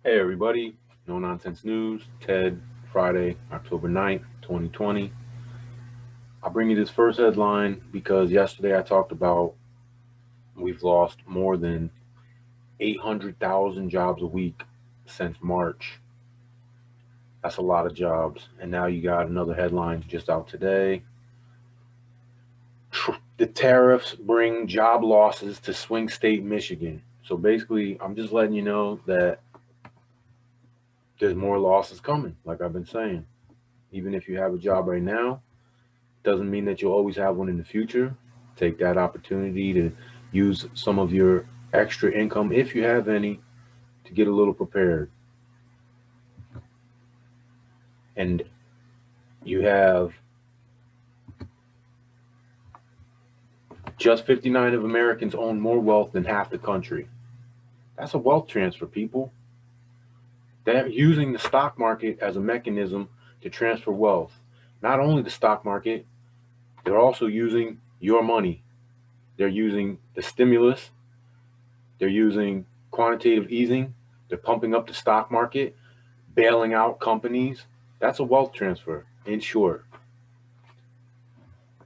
Hey everybody, No Nonsense News, Ted, Friday, October 9th, 2020. I'll bring you this first headline because yesterday I talked about we've lost more than 800,000 jobs a week since March. That's a lot of jobs. And now you got another headline just out today. The tariffs bring job losses to swing state Michigan. So basically, I'm just letting you know that there's more losses coming, like I've been saying. Even if you have a job right now, doesn't mean that you'll always have one in the future. Take that opportunity to use some of your extra income, if you have any, to get a little prepared. And you have just 59 of Americans own more wealth than half the country. That's a wealth transfer, people. They're using the stock market as a mechanism to transfer wealth. Not only the stock market, they're also using your money. They're using the stimulus. They're using quantitative easing. They're pumping up the stock market, bailing out companies. That's a wealth transfer, in short.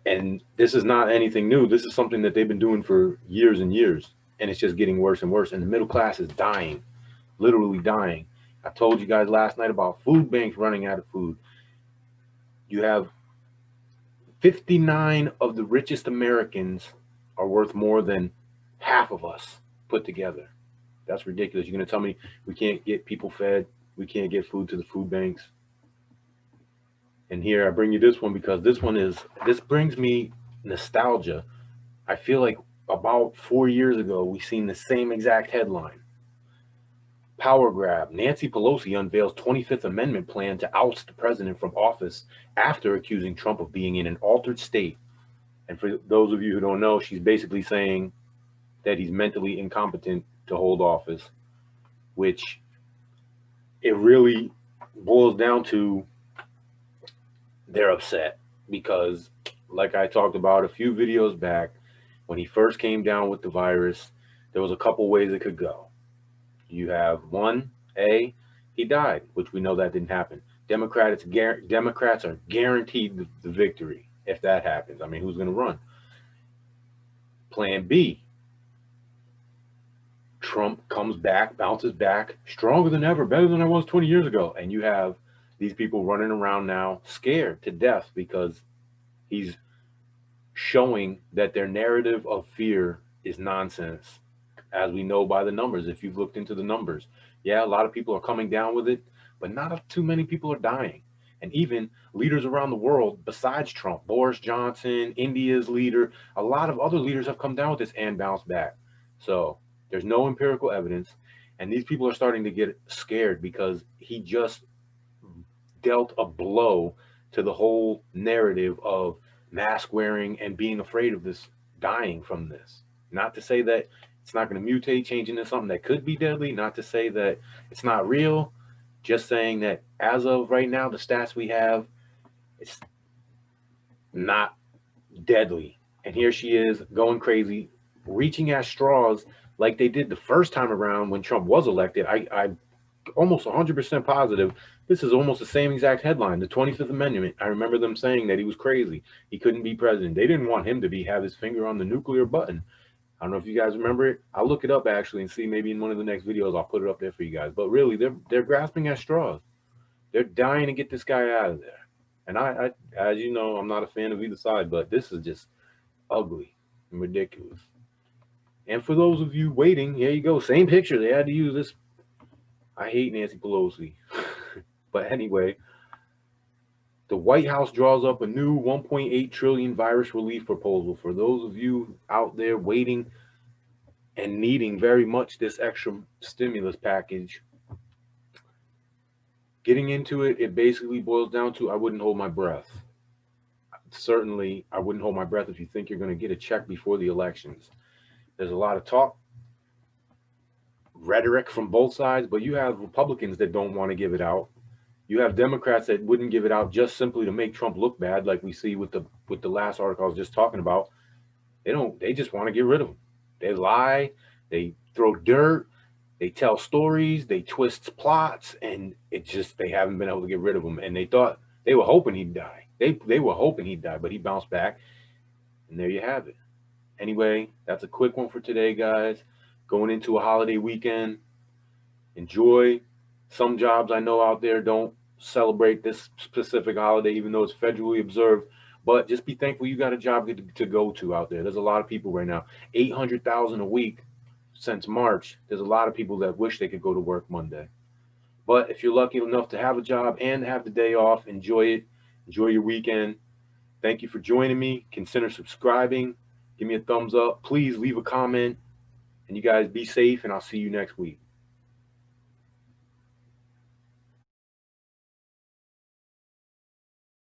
And this is not anything new. This is something that they've been doing for years and years. And it's just getting worse and worse. And the middle class is dying, literally dying. I told you guys last night about food banks running out of food. You have 59 of the richest Americans are worth more than half of us put together. That's ridiculous. You're going to tell me we can't get people fed? We can't get food to the food banks? And here I bring you this one because this brings me nostalgia. I feel like about 4 years ago we seen the same exact headline. Power grab. Nancy Pelosi unveils 25th Amendment plan to oust the president from office after accusing Trump of being in an altered state. And for those of you who don't know, she's basically saying that he's mentally incompetent to hold office, which it really boils down to they're upset because, like I talked about a few videos back, when he first came down with the virus, there was a couple ways it could go. You have one, A, he died, which we know that didn't happen. Democrats are guaranteed the victory if that happens. I mean, who's going to run? Plan B, Trump comes back, bounces back, stronger than ever, better than I was 20 years ago. And you have these people running around now scared to death because he's showing that their narrative of fear is nonsense, as we know by the numbers. If you've looked into the numbers, yeah, a lot of people are coming down with it, but not too many people are dying. And even leaders around the world, besides Trump, Boris Johnson, India's leader, a lot of other leaders have come down with this and bounced back. So there's no empirical evidence. And these people are starting to get scared because he just dealt a blow to the whole narrative of mask wearing and being afraid of this dying from this. Not to say that it's not going to mutate, change into something that could be deadly, not to say that it's not real, just saying that as of right now, the stats we have, it's not deadly. And here she is going crazy, reaching at straws like they did the first time around when Trump was elected. I almost 100% positive this is almost the same exact headline, the 25th Amendment. I remember them saying that he was crazy. He couldn't be president. They didn't want him to have his finger on the nuclear button. I don't know if you guys remember it. I'll look it up actually and see maybe in one of the next videos I'll put it up there for you guys. But really, they're grasping at straws. They're dying to get this guy out of there. And as you know, I'm not a fan of either side, but this is just ugly and ridiculous. And for those of you waiting, here you go. Same picture. They had to use this. I hate Nancy Pelosi. But anyway, the White House draws up a new 1.8 trillion virus relief proposal. For those of you out there waiting and needing very much this extra stimulus package, getting into it, it basically boils down to I wouldn't hold my breath. Certainly, I wouldn't hold my breath if you think you're going to get a check before the elections. There's a lot of talk, rhetoric from both sides, but you have Republicans that don't want to give it out. You have Democrats that wouldn't give it out just simply to make Trump look bad, like we see with the last article I was just talking about. They don't. They just want to get rid of him. They lie. They throw dirt. They tell stories, they twist plots, and it just they haven't been able to get rid of him. And they were hoping he'd die. They were hoping he'd die, but he bounced back, and there you have it. Anyway, that's a quick one for today, guys. Going into a holiday weekend, enjoy. Some jobs I know out there don't celebrate this specific holiday, even though it's federally observed. But just be thankful you got a job to go to out there. There's a lot of people right now, 800,000 a week since March. There's a lot of people that wish they could go to work Monday. But if you're lucky enough to have a job and have the day off, enjoy it. Enjoy your weekend. Thank you for joining me. Consider subscribing. Give me a thumbs up. Please leave a comment. And you guys be safe, and I'll see you next week.